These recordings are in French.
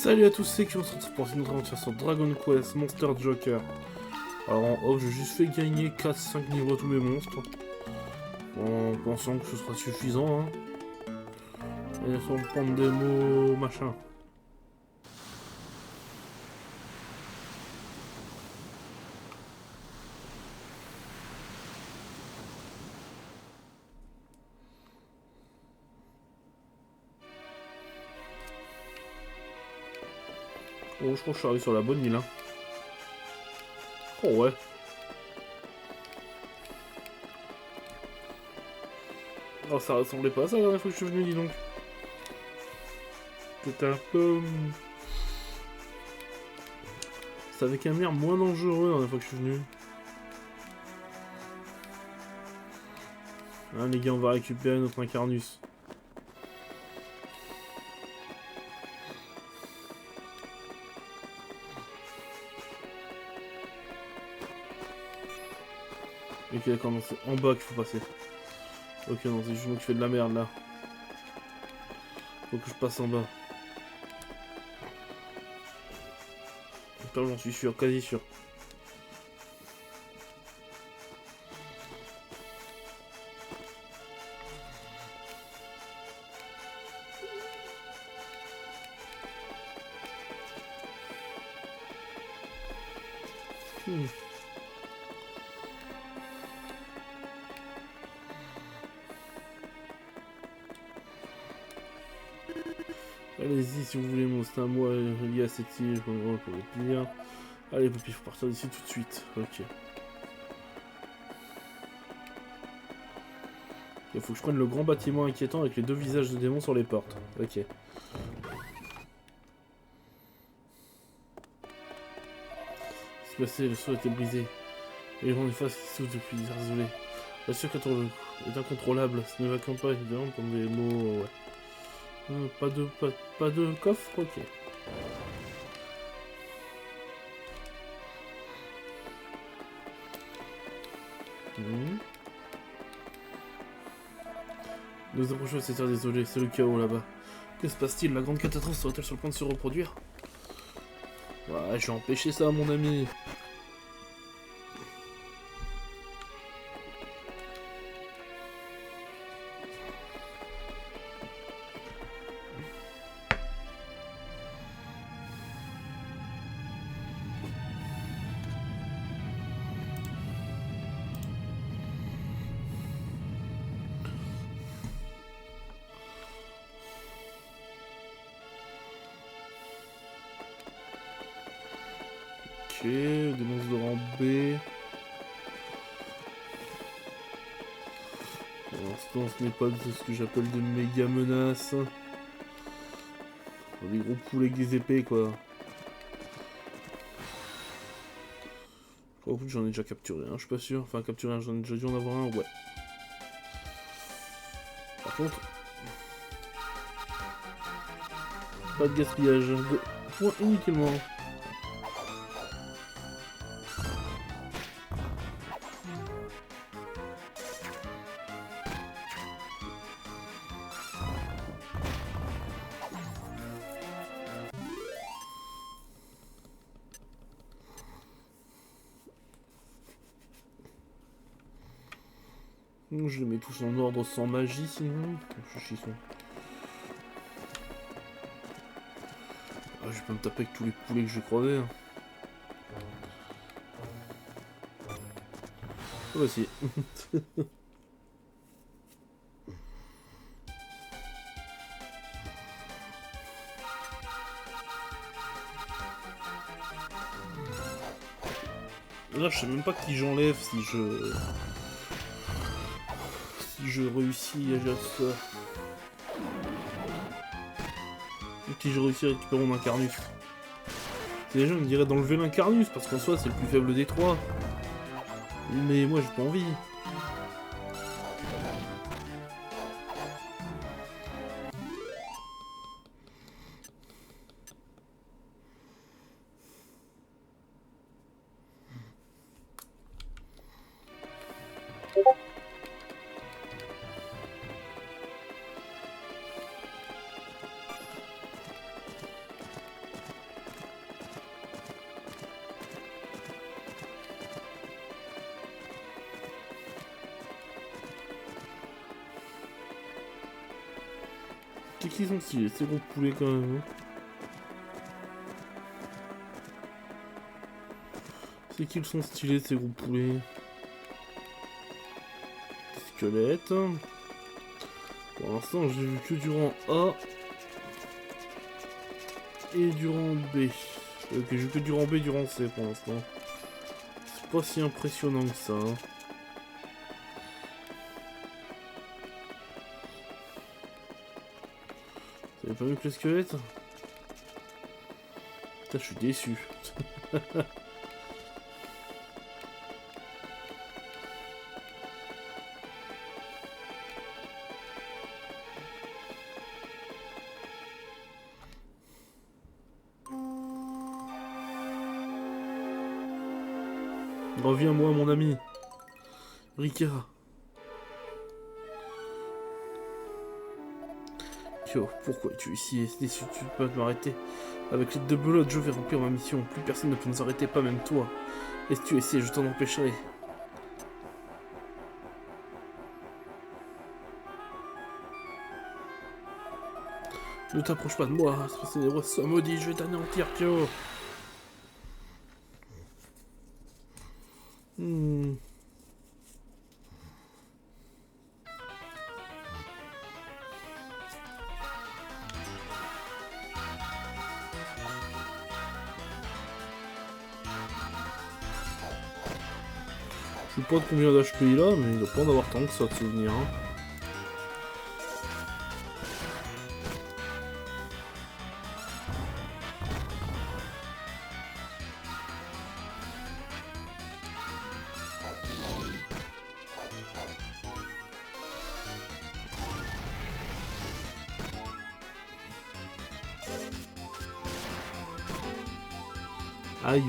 Salut à tous, c'est qui on se retrouve pour une autre aventure sur Dragon Quest Monster Joker. Alors en off, j'ai juste fait gagner 4-5 niveaux à tous mes monstres. En pensant que ce sera suffisant, hein. Et sur le plan de démo, machin. Oh, je crois que je suis arrivé sur la bonne île, hein. Oh ouais. Oh, ça ressemblait pas à ça la dernière fois que je suis venu, dis donc. C'était un peu... Ça avait quand même l'air moins dangereux la dernière fois que je suis venu. Hein, les gars, on va récupérer notre Incarnus. Ok, d'accord, non, c'est en bas qu'il faut passer. Ok, non, c'est juste moi qui fais de la merde là. Faut que je passe en bas. Putain, j'en suis sûr, quasi sûr. Allez-y si vous voulez, mon c'est à moi lié à cette île, pour le dire. Allez, Poppy, faut partir d'ici tout de suite. Ok. Il faut que je prenne le grand bâtiment inquiétant avec les deux visages de démons sur les portes. Ok. C'est passé, le sol était brisé. Et les grandes faces qui souffrent depuis désolé. La surcapture est incontrôlable. Ce ne va pas évidemment comme des mots. Ouais. Pas de coffre. Ok. Nous approchons de cette terre désolée, c'est le chaos là-bas. Que se passe-t-il? La grande catastrophe serait-elle sur le point de se reproduire? Ouais, je vais empêcher ça, mon ami. Ok, des monstres de rang B. Pour l'instant, ce n'est pas ce que j'appelle de méga menaces. Des gros poulets avec des épées, quoi. Oh, j'en ai déjà capturé un, je suis pas sûr. Enfin, capturé un, j'en ai déjà dû en avoir un, ouais. Par contre, pas de gaspillage. De points inutilement. Je les mets tous en ordre sans magie, sinon. Je suis chiant. Ah, je vais pas me taper avec tous les poulets que j'ai croisés. Hein. Voici. Là, je sais même pas qui j'enlève si je réussis à gérer ça. Et si je réussis à récupérer mon Incarnus. Les gens me diraient d'enlever l'Incarnus parce qu'en soi c'est le plus faible des trois. Mais moi j'ai pas envie. C'est qu'ils sont stylés, ces gros poulets quand même. C'est qu'ils sont stylés ces gros poulets. Squelette. Pour l'instant j'ai vu que du rang A et du rang B. Ok, j'ai vu que du rang B et du rang C pour l'instant. C'est pas si impressionnant que ça. Hein. Vous avez pas vu que le squelette? Putain, je suis déçu. Reviens-moi, mon ami. Rika. Kyo, pourquoi es-tu ici? Et si tu peux m'arrêter? Avec l'aide de Belote, je vais remplir ma mission. Plus personne ne peut nous arrêter, pas même toi. Et si tu essaies, je t'en empêcherai. Ne t'approche pas de moi, espèce de sois maudit, je vais t'anéantir, Kyo. Je sais pas de combien d'HP il a, mais il doit pas en avoir tant que ça de souvenirs. Hein. Aïe.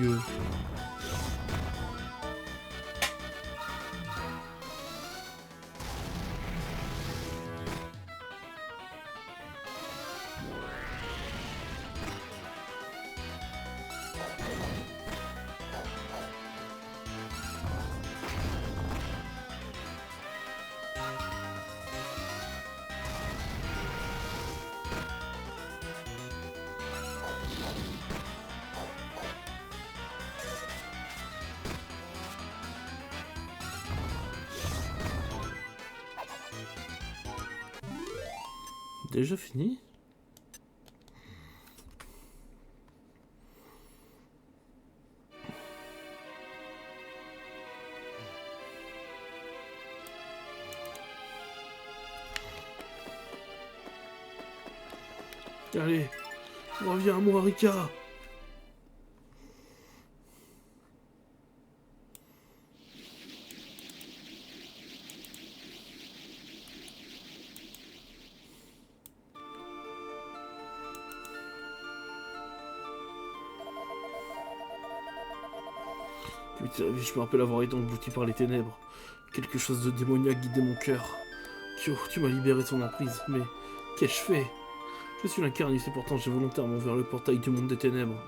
Déjà fini? Allez, reviens à moi, Rika. Je me rappelle avoir été englouti par les ténèbres. Quelque chose de démoniaque guidait mon cœur. Kyo, tu m'as libéré de son emprise, mais qu'ai-je fait? Je suis l'incarnus et pourtant j'ai volontairement ouvert le portail du monde des ténèbres.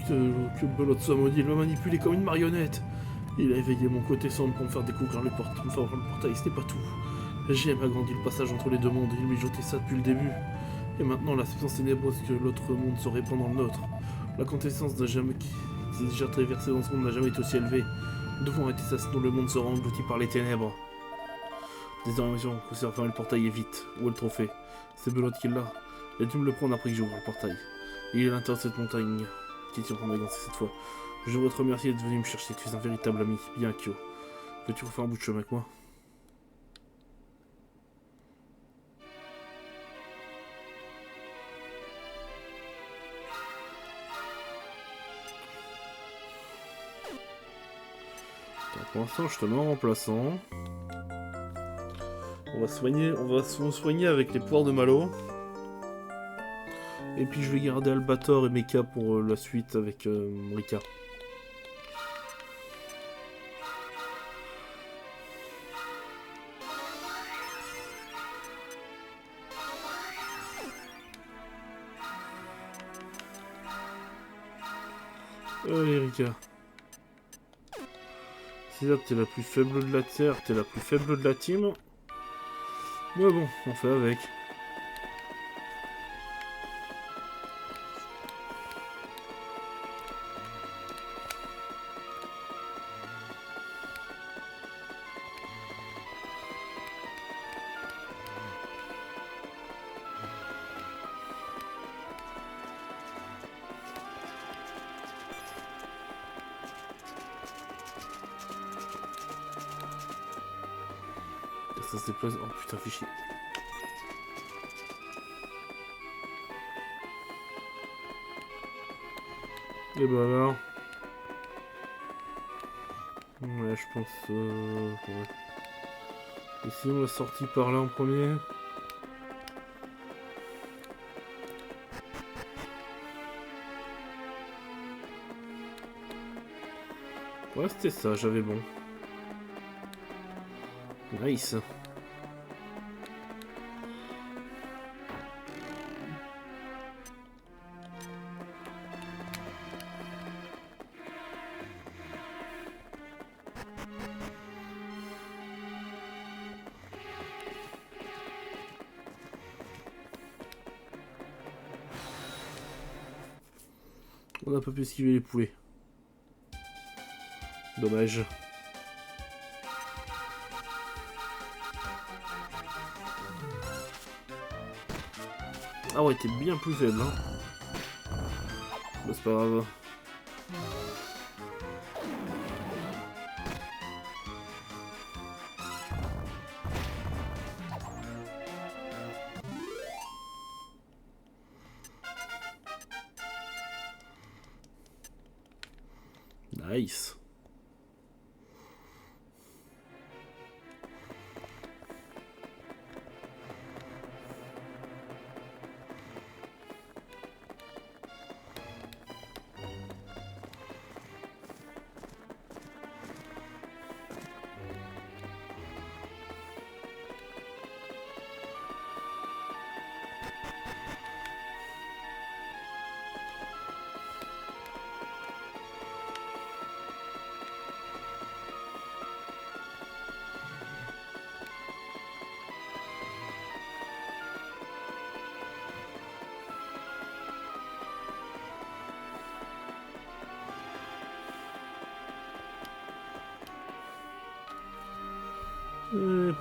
Que Belote soit maudit, il m'a manipulé comme une marionnette. Il a éveillé mon côté sombre pour me faire découvrir le portail, ce n'est pas tout. J'aime agrandir le passage entre les deux mondes, il mijotait ça depuis le début. Et maintenant, la substance ténébreuse que l'autre monde se répand dans le nôtre. La quintessence qui s'est déjà traversée dans ce monde n'a jamais été aussi élevée. Nous devons arrêter ça, sinon le monde sera englouti par les ténèbres. Désormais, on considère fermer le portail et vite. Où est le trophée? C'est Belote qui l'a. Il a dû me le prendre après que j'ai ouvert le portail. Et il est à l'intérieur de cette montagne qui est en train d'avancer cette fois. Je voudrais te remercier d'être venu me chercher, tu es un véritable ami. Bien, Kyo. Veux-tu refaire un bout de chemin avec moi? Pour l'instant, je te mets en remplaçant. On va se soigner avec les poires de Malo. Et puis je vais garder Albator et Mecha pour la suite avec Rika. Allez Rika. c'est-à-dire que t'es la plus faible de la Terre, t'es la plus faible de la team. Mais bon, on fait avec. Ça se déplace. Oh putain, fais chier. Et bah alors. Ouais, je pense. Ouais. Et si on l'a sorti par là en premier. Ouais, c'était ça, j'avais bon. Nice. On a pas pu esquiver les poulets. Dommage. Ah ouais, t'es bien plus faible, hein. Bah, c'est pas grave. Nice.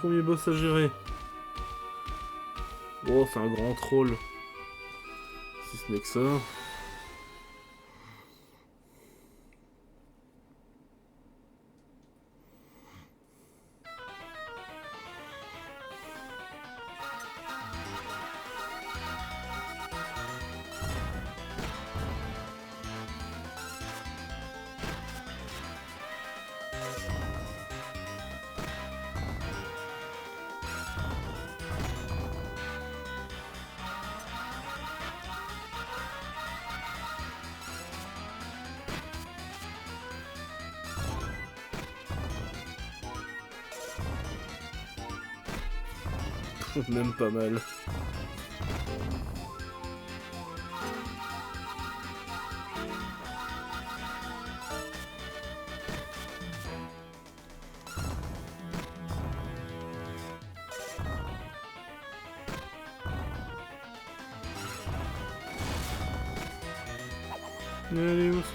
Premier boss à gérer. Oh, c'est un grand troll. Si ce n'est que ça. Même pas mal. Allez, oust.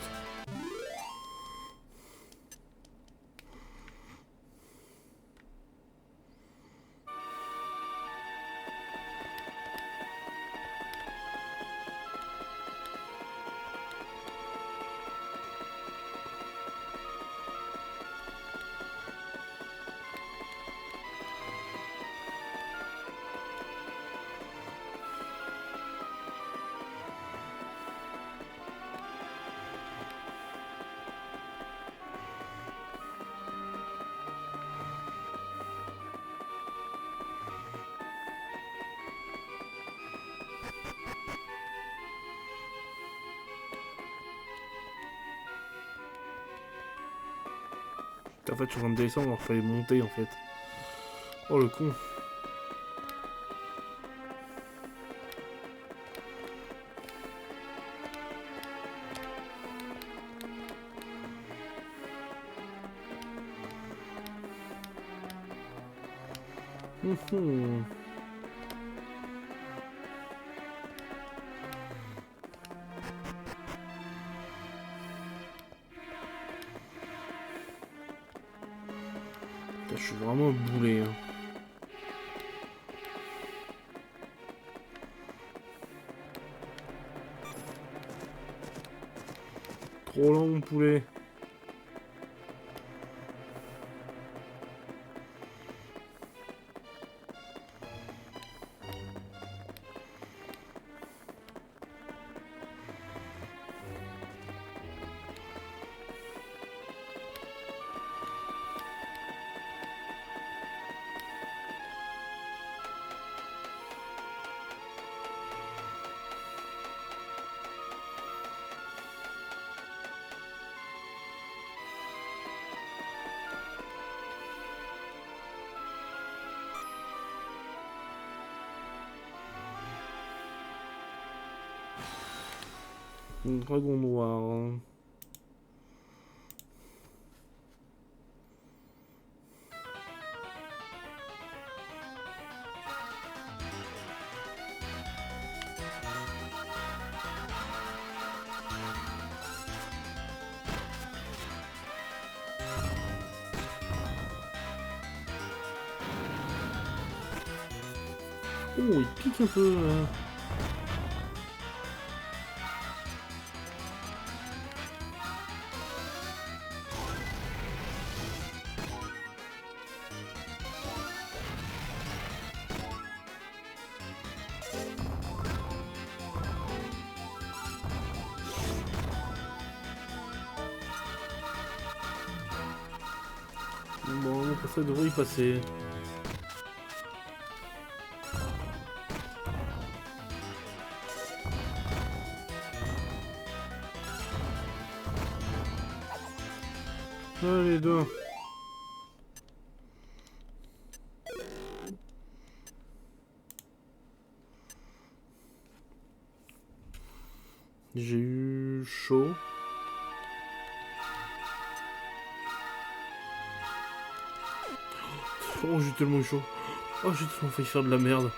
En fait, je suis en train de descendre, alors fallait monter en fait. Oh le con. Mhm. Je suis vraiment boulé. Hein. Trop lent mon poulet. Un dragon noir. Hein. Oh, il pique un peu. Là. Bon, ça devrait y passer. Allez, deux. J'ai eu chaud. Oh, j'ai tellement eu chaud. Oh, j'ai tellement failli faire de la merde.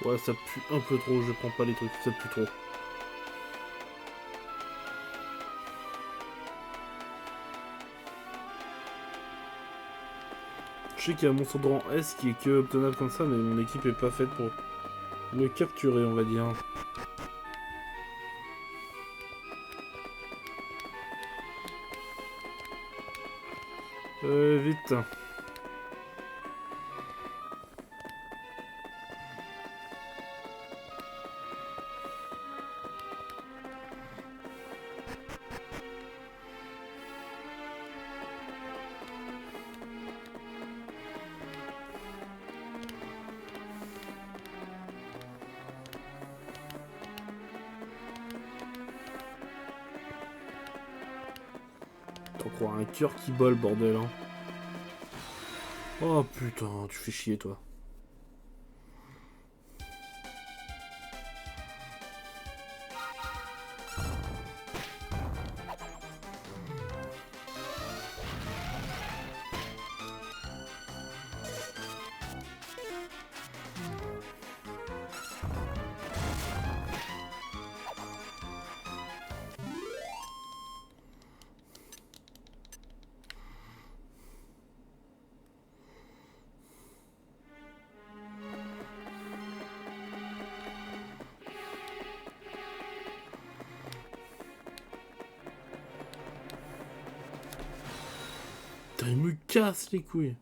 Ouais, ça pue un peu trop, je prends pas les trucs, ça pue trop. Je sais qu'il y a un monstre de rang S qui est que obtenable comme ça, mais mon équipe est pas faite pour le capturer, on va dire. Vite. T'en crois un cœur qui bol, bordel, hein. Oh putain, tu fais chier, toi. Putain, il me casse les couilles.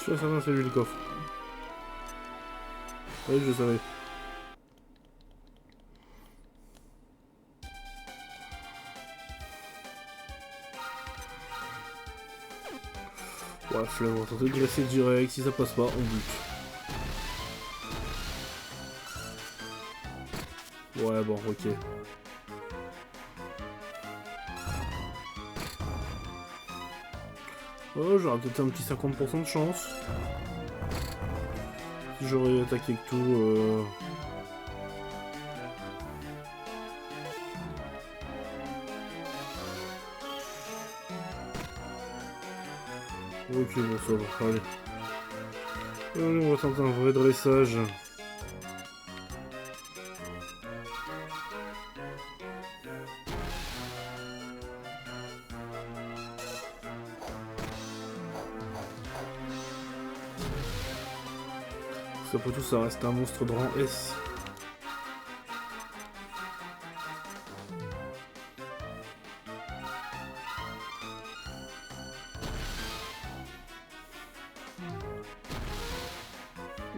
sûr et certain, c'est lui le coffre. Oui, je savais. Bref, là, on va tenter de dresser direct. Si ça passe pas, on bute. Ouais, bon, ok. Oh, j'aurais peut-être un petit 50% de chance. Si j'aurais attaqué que tout. Ok, bon, ça va. Allez. Allez, on va tenter un vrai dressage. Après tout, ça reste un monstre de rang S.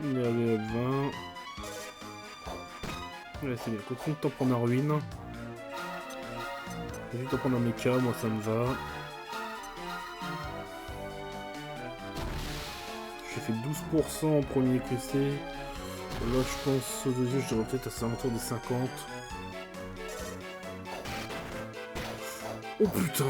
Allez, 20. Ouais, c'est bien. Continue de t'en prendre un ruine. Continue de t'en prendre un mecha, moi ça me va. J'ai fait 12% en premier QC. Là, je pense au deuxième, je dirais peut-être à alentours des 50. Oh putain!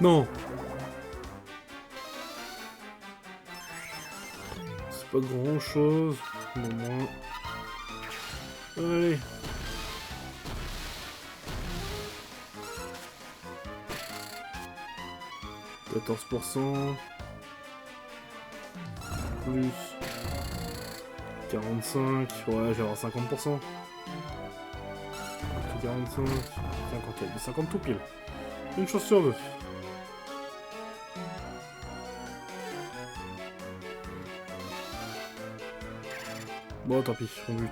Non! C'est pas grand chose, mais moins. Allez! « 14%. Plus. 45. Ouais, j'ai avoir 50%. 45. 50. 50 tout pile. Une chance sur deux. Bon, tant pis, on bute.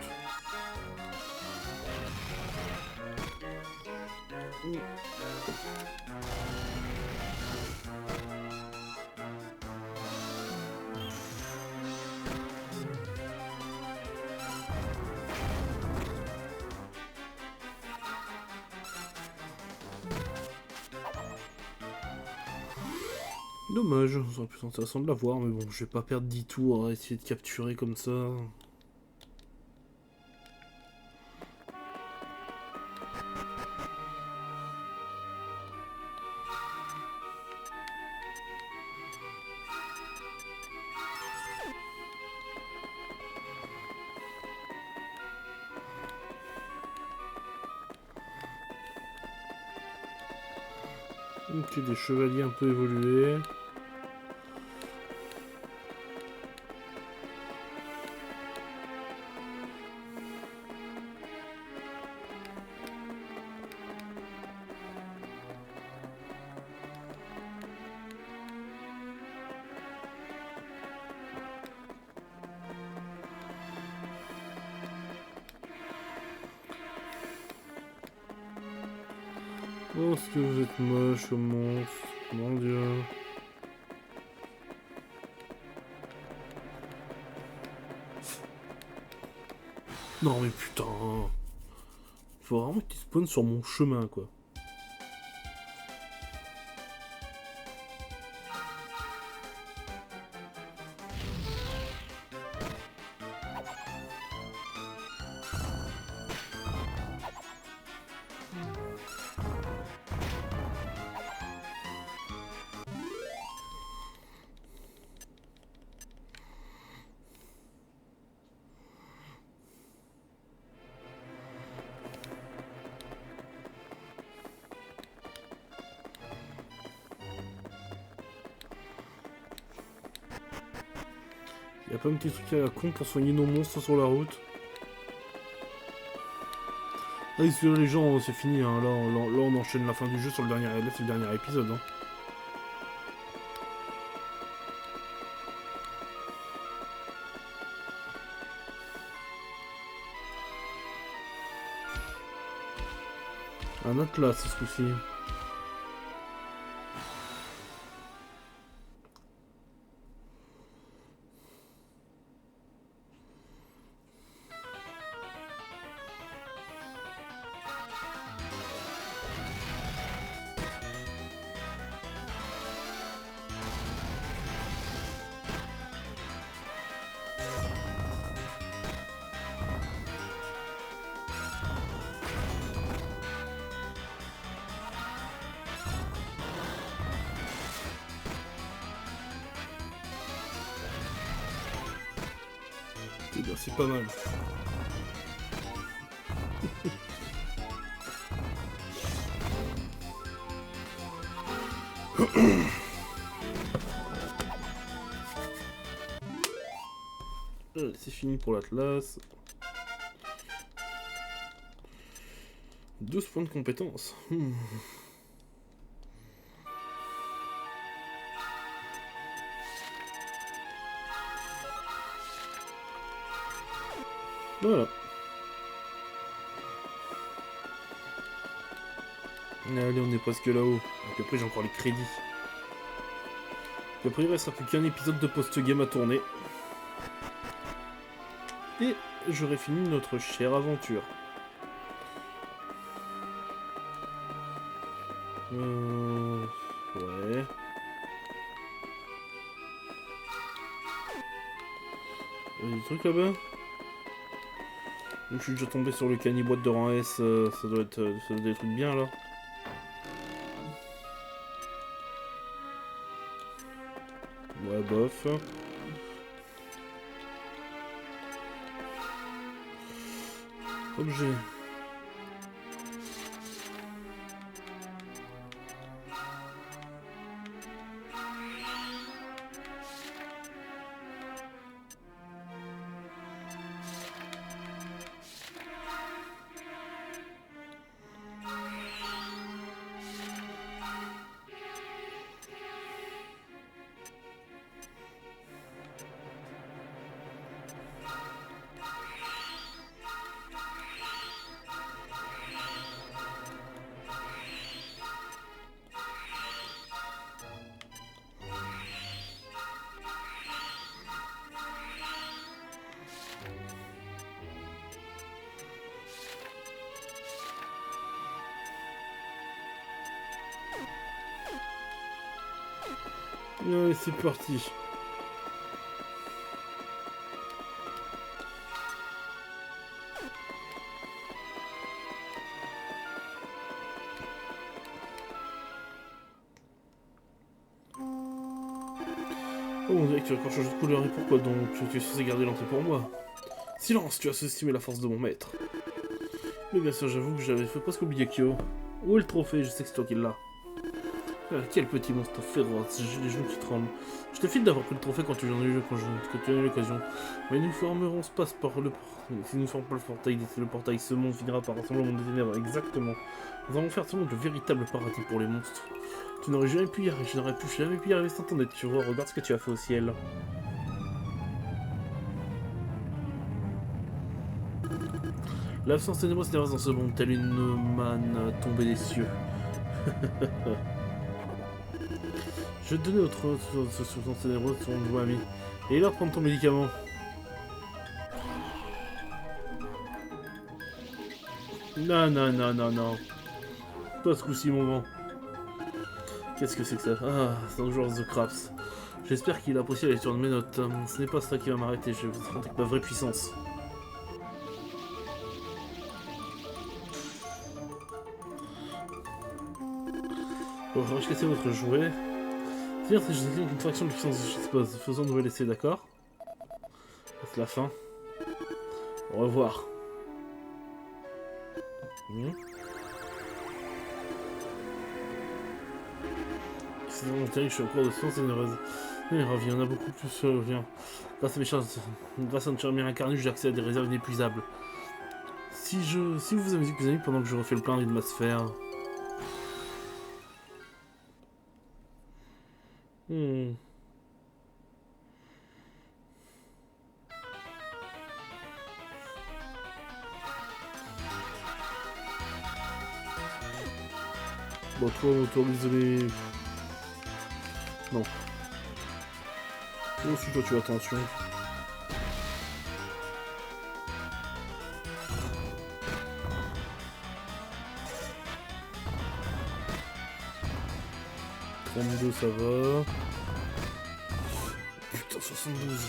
Dommage, ça aurait pu être intéressant de l'avoir, mais bon, je vais pas perdre 10 tours à essayer de capturer comme ça. Ok, des chevaliers un peu évolués. Oh, est-ce que vous êtes moche, ce monstre? Mon dieu. Non mais putain. Faut vraiment qu'il spawn sur mon chemin, quoi. Y'a pas un petit truc à la con pour soigner nos monstres sur la route? Ah, excusez les gens, c'est fini, hein. Là, on enchaîne la fin du jeu sur le dernier, là, c'est le dernier épisode. Hein. Un atlas ce coup-ci. C'est pas mal. C'est fini pour l'Atlas. 12 points de compétence. Voilà. Allez, on est presque là-haut. Donc après, j'ai encore les crédits. Et après, il ne restera plus qu'un épisode de post-game à tourner. Et j'aurai fini notre chère aventure. Ouais. Il y a des trucs là-bas. Je suis déjà tombé sur le caniboîte de rang S, ça doit être des trucs bien là. Ouais, bof. Objet. Allez, c'est parti. Oh, on dirait que tu vas encore changer de couleur, et pourquoi donc? Tu es censé garder l'entrée pour moi. Silence, tu as sous-estimé la force de mon maître. Mais bien sûr, j'avoue que j'avais fait presque oublier Kyo. Où est le trophée? Je sais que c'est toi qui l'as. Ah, quel petit monstre féroce, j'ai les genoux qui tremblent. Je te file d'avoir pris le trophée quand tu en as eu l'occasion. Mais nous formerons ce passe par le si nous ne formons pas le portail, ce monde finira par rassembler le monde des ténèbres. Exactement. Nous allons faire ce monde le véritable paradis pour les monstres. Tu n'aurais jamais pu y arriver, je n'aurais jamais pu y arriver sans ton aide. Tu vois, regarde ce que tu as fait au ciel. L'absence ténébreuse s'évase dans ce monde, telle une manne tombée des cieux. Je vais te donner autre substance ténébreuse sur mon ami. Et là, prendre ton médicament. Non, non, non, non, non. Pas ce coup-ci, mon vent. Qu'est-ce que c'est que ça? Ah, c'est un joueur The Craps. J'espère qu'il a apprécié la lecture de mes notes. Ce n'est pas ça qui va m'arrêter, je vais vous montrer ma vraie puissance. Bon, il faudra que je casse votre jouet. Tiens, c'est une fraction de puissance, je sais pas, faisons un nouvel essai, d'accord? C'est la fin. Au revoir. C'est vraiment terrible, je suis au cours de science généreuse. Il revient, il y en a beaucoup plus, revient. Grâce à mes charges, grâce à notre charmeur incarné, j'ai accès à des réserves inépuisables. Si vous vous amusez avec vos amis pendant que je refais le plein de ma sphère. Bon, toi, on autorise les... Non. Toi aussi, toi, tu as attention. Deux, ça va. Putain, 72.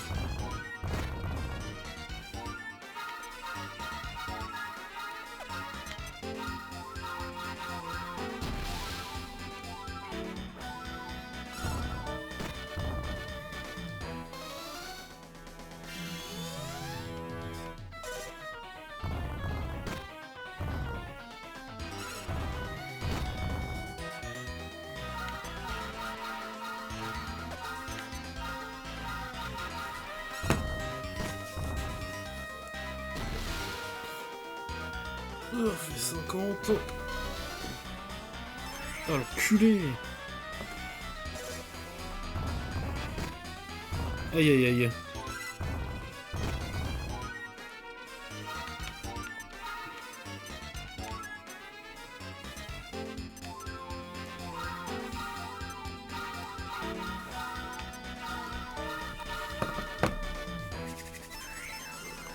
Oh, fait 50. Ah, l'enculé. Aïe aïe aïe.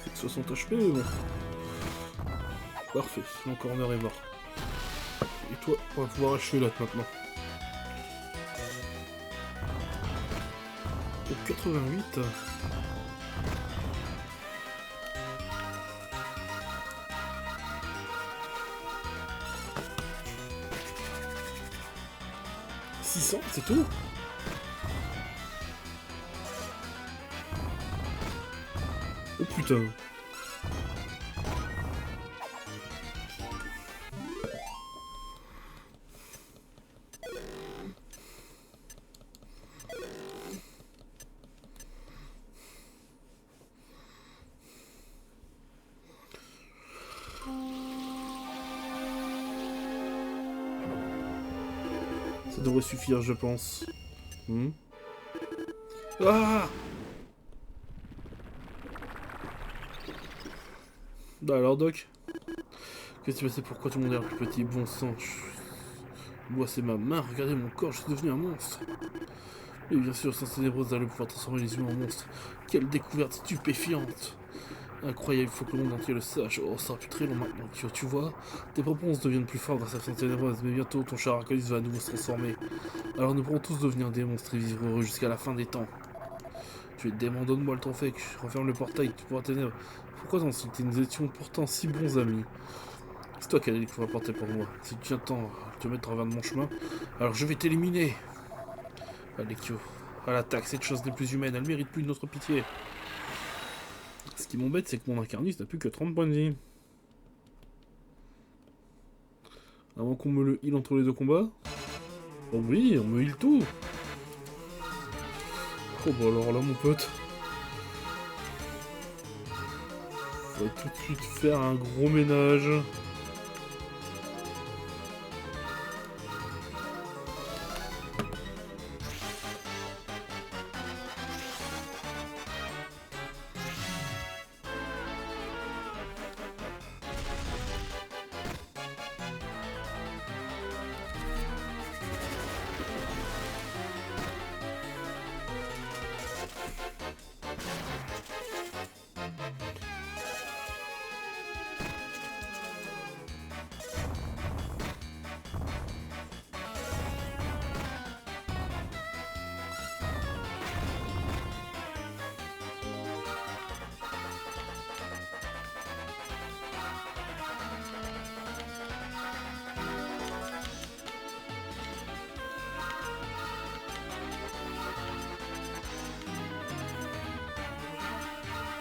Fait 60 HP, mais bon. Parfait, mon corner est mort. Et toi, on va pouvoir achever l'autre maintenant. Au 88. C'est tout. Oh putain. Ça devrait suffire, je pense. Ah! Bah alors, Doc? Qu'est-ce qui s'est passé? Pourquoi tout le monde est un plus petit? Bon sang. Moi, c'est ma main. Regardez mon corps, je suis devenu un monstre. Et bien sûr, sans ténébreuse a le pouvoir transformer les humains en monstres. Quelle découverte stupéfiante! Incroyable, il faut que le monde entier le sache. Oh, ça sera plus très long maintenant. Tu vois, tes réponses deviennent plus fortes grâce à cette ténébreuse, mais bientôt ton cher Arcolis va à nouveau se transformer. Alors nous pourrons tous devenir des monstres et vivre heureux jusqu'à la fin des temps. Tu es démon, donne-moi le trophée, que je referme le portail, tu pourras ténèbres. Pourquoi t'en citer? Nous étions pourtant si bons amis. C'est toi qui as dit qu'il faut apporter pour moi. Si tu attends à te mettre en travers de mon chemin, alors je vais t'éliminer. Allez, Kyo, à l'attaque, cette chose n'est plus humaine, elle mérite plus de notre pitié. Ce qui m'embête, c'est que mon incarniste n'a plus que 30 points de vie. Avant qu'on me le heal entre les deux combats. Oh oui, on me heal tout. Oh bah alors là, mon pote. On va tout de suite faire un gros ménage.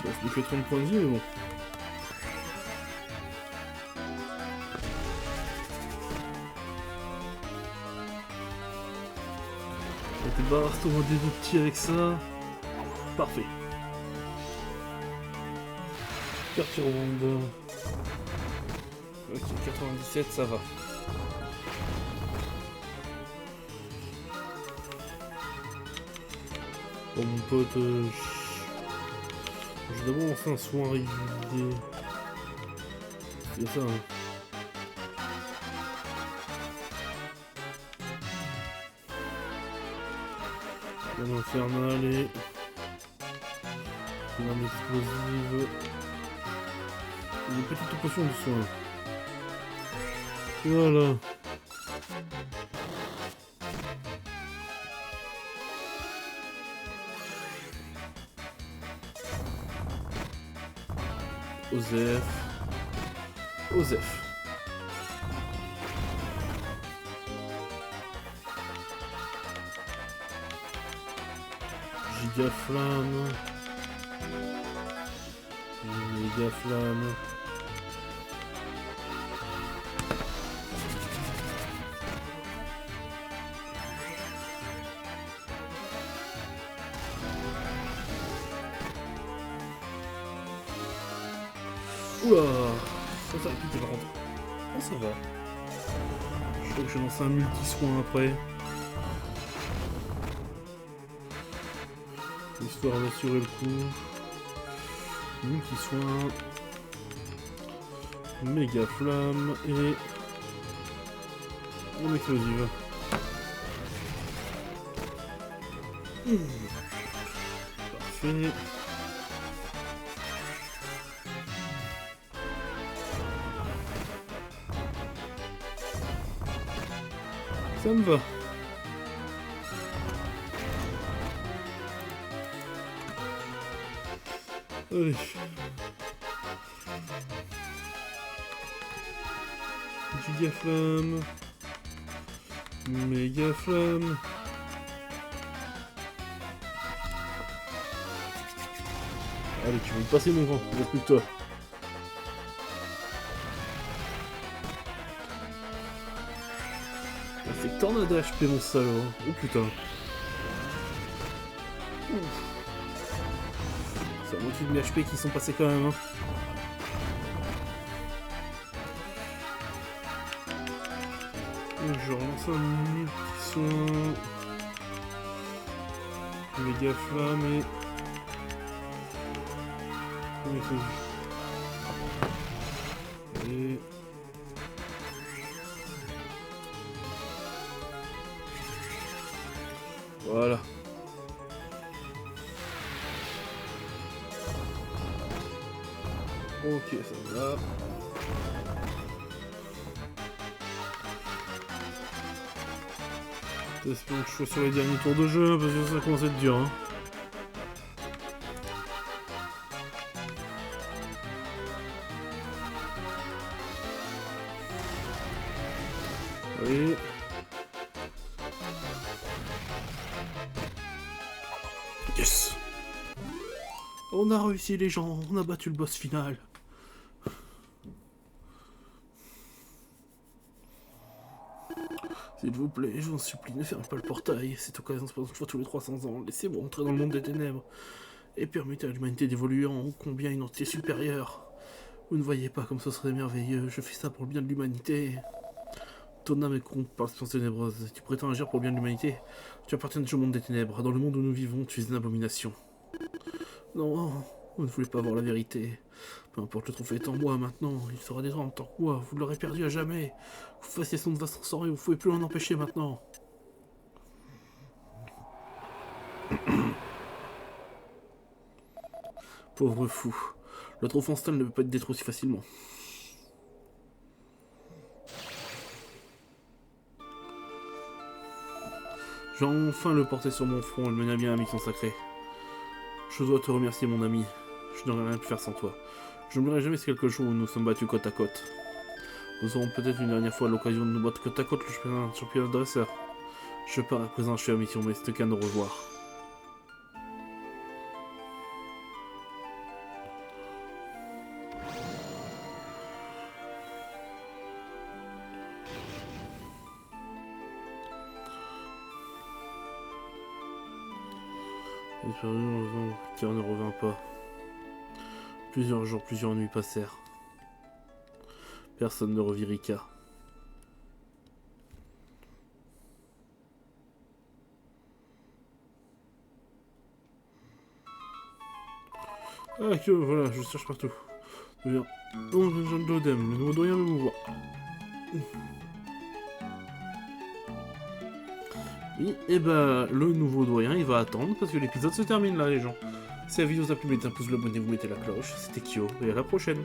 Bon, je n'ai que 30 points de vie, mais bon. On débarrasse au moins des deux petits avec ça. Parfait. Perturbande. Ok, 97, ça va. Bon, mon pote, je vais d'abord enfin un soin régulier. C'est ça, hein. Flamme infernale et... Flamme explosive. Une petite potion de soin. Voilà. Osef. Osef. Gigaflamme. Mégaflamme. Oula, ça a piqué par contre. Oh, ça va. Je crois que je lance un multi-soin après. Histoire d'assurer le coup. Multi-soin. Méga flamme et... Mon explosive. Parfait. Ça me va. Allez. Gigaflamme. Mégaflamme. Allez, tu vas me passer mon grand, il reste plus que toi. Il fait que tornade HP mon salaud. Oh putain. C'est la moitié de mes HP qui sont passés quand même. Hein. Je relance un multi-soin. Méga flamme et... Et... Voilà. Ok, ça va. Espérons que je sois sur les derniers tours de jeu, parce que ça commence à être dur. Hein. Oui. Yes! On a réussi les gens, on a battu le boss final. S'il vous plaît, je vous en supplie, ne fermez pas le portail. Cette occasion se présente une fois tous les 300 ans. Laissez-moi entrer dans le monde des ténèbres et permettez à l'humanité d'évoluer en combien une entité supérieure. Vous ne voyez pas comme ce serait merveilleux. Je fais ça pour le bien de l'humanité. Ton âme est corrompue par la substance ténébreuse. Tu prétends agir pour le bien de l'humanité. Tu appartiens au monde des ténèbres. Dans le monde où nous vivons, tu es une abomination. Non, vous ne voulez pas voir la vérité. Peu importe, le trophée est en moi maintenant. Il sera détruit en tant que moi. Vous l'aurez perdu à jamais. Vous fassiez son de va se transformer. Vous ne pouvez plus l'en empêcher maintenant. Pauvre fou. Le trophée en stal ne peut pas être détruit si facilement. Je vais enfin le porter sur mon front et le mener à bien la mission sacrée. Je dois te remercier, mon ami. Je n'aurais rien pu faire sans toi. Je n'oublierai jamais ce quelque chose où nous sommes battus côte à côte. Nous aurons peut-être une dernière fois l'occasion de nous battre côte à côte le championnat dresseur. Je pars à présent, je suis à mission, mais c'est qu'à nous revoir. Pierre ne revint pas. Plusieurs jours, plusieurs nuits passèrent. Personne ne revit Rika. Ah, que voilà, je cherche partout. Oh, Jean d'Odem, le nouveau doyen de mouvoir. Oui, et bah, le nouveau doyen, il va attendre parce que l'épisode se termine là, les gens. Si la vidéo vous a plu, mettez un pouce bleu, abonnez-vous, mettez la cloche. C'était Kyo, et à la prochaine.